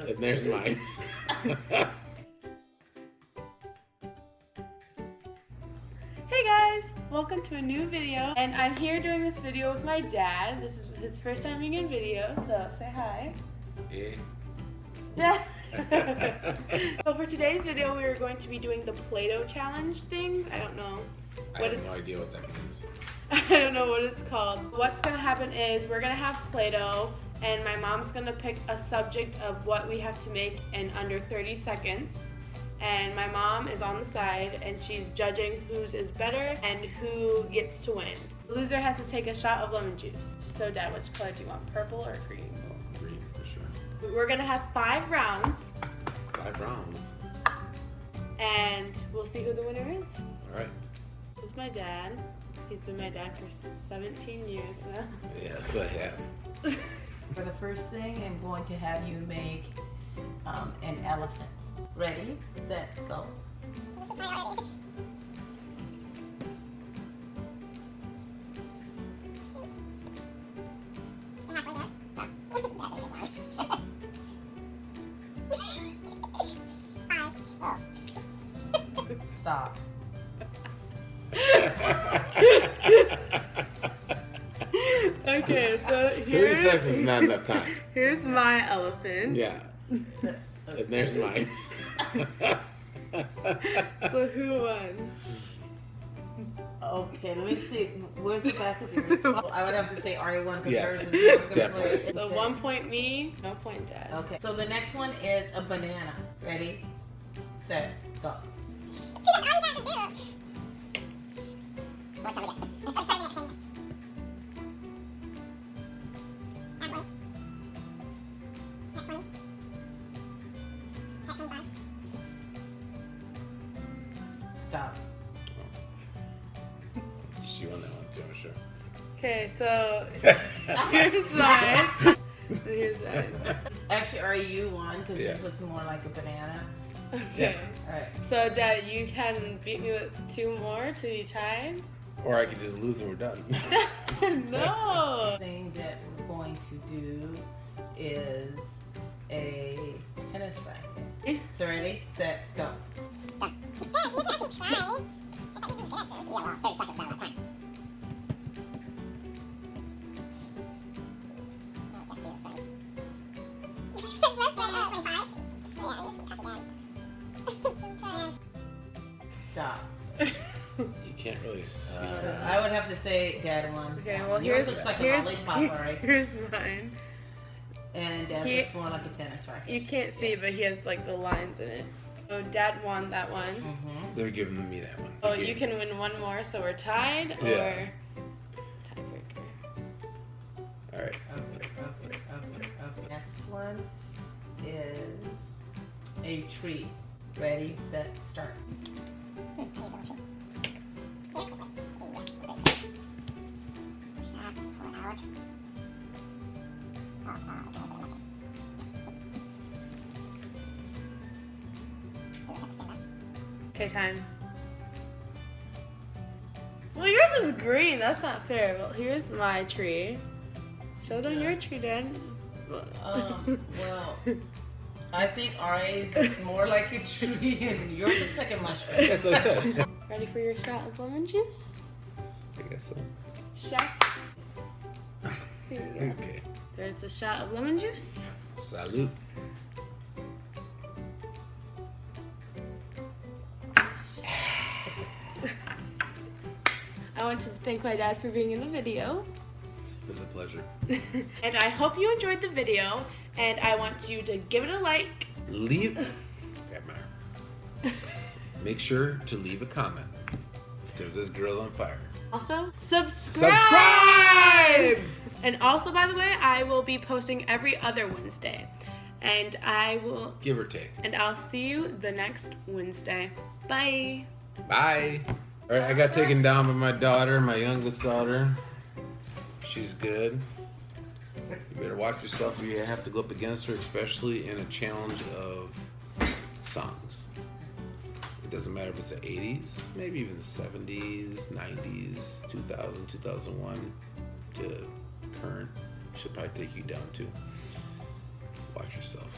And there's mine. Hey guys, welcome to a new video, and I'm here doing this video with my dad. This is his first time being in video, so say hi. Yeah. So for today's video, we are going to be doing the Play-Doh challenge thing. I don't know I have no idea what that means. I don't know what it's called. What's gonna happen is we're gonna have Play-Doh, and my mom's gonna pick a subject of what we have to make in under 30 seconds. And my mom is on the side, and she's judging whose is better and who gets to win. The loser has to take a shot of lemon juice. So Dad, which color do you want, purple or green? Oh, green for sure. We're gonna have 5 rounds. 5 rounds. And we'll see who the winner is. All right. This is my dad. He's been my dad for 17 years now. Yes, I have. For the first thing, I'm going to have you make an elephant. Ready, set, go. Stop. Okay, so 30 seconds is not enough time. Here's my elephant. Yeah. And there's mine. So who won? Okay, let me see. Where's the back of yours? I would have to say Ari won because Yes, hers is more definitely. complete. So 1 point me, no point Dad. Okay, so the next one is a banana. Ready, set, go. Stop. She won that one too, I'm sure. Okay, so here's mine. Here's mine. Actually, Ari, you won because Yeah. yours looks more like a banana. Okay. All right. So Dad, you can beat me with 2 more to be tied. Or I could just lose and we're done. No. The thing that we're going to do is a tennis racket. So ready, set, go. Stop. You can't really see. I would have to say Dad won. Okay, well yours here's looks like a lollipop, right? Here's mine. And Dad looks more like a tennis racket. You can't see, but he has like the lines in it. So Dad won that one. Mm-hmm. They're giving me that one. Oh, Okay. you can win 1 more, so we're tied, or Yeah. tiebreaker. All right. Okay. Next one is a tree. Ready, set, start. Okay, time. Well, yours is green. That's not fair. Well, here's my tree. Show them your tree, Dad. Well, I think Ari's looks more like a tree and yours looks like a mushroom. That's what I said. Ready for your shot of lemon juice? I guess so. Shot. Here you go. Okay. There's the shot of lemon juice. Salute. I want to thank my dad for being in the video. It was a pleasure. And I hope you enjoyed the video, and I want you to give it a like. Make sure to leave a comment because this girl's on fire. Also, subscribe! And also, by the way, I will be posting every other Wednesday. And I will... Give or take. And I'll see you the next Wednesday. Bye! Bye. All right, I got taken down by my daughter, my youngest daughter. She's good. You better watch yourself if you have to go up against her, especially in a challenge of songs. It doesn't matter if it's the 80s, maybe even the 70s, 90s, 2000, 2001 to current. She'll probably take you down too. Watch yourself.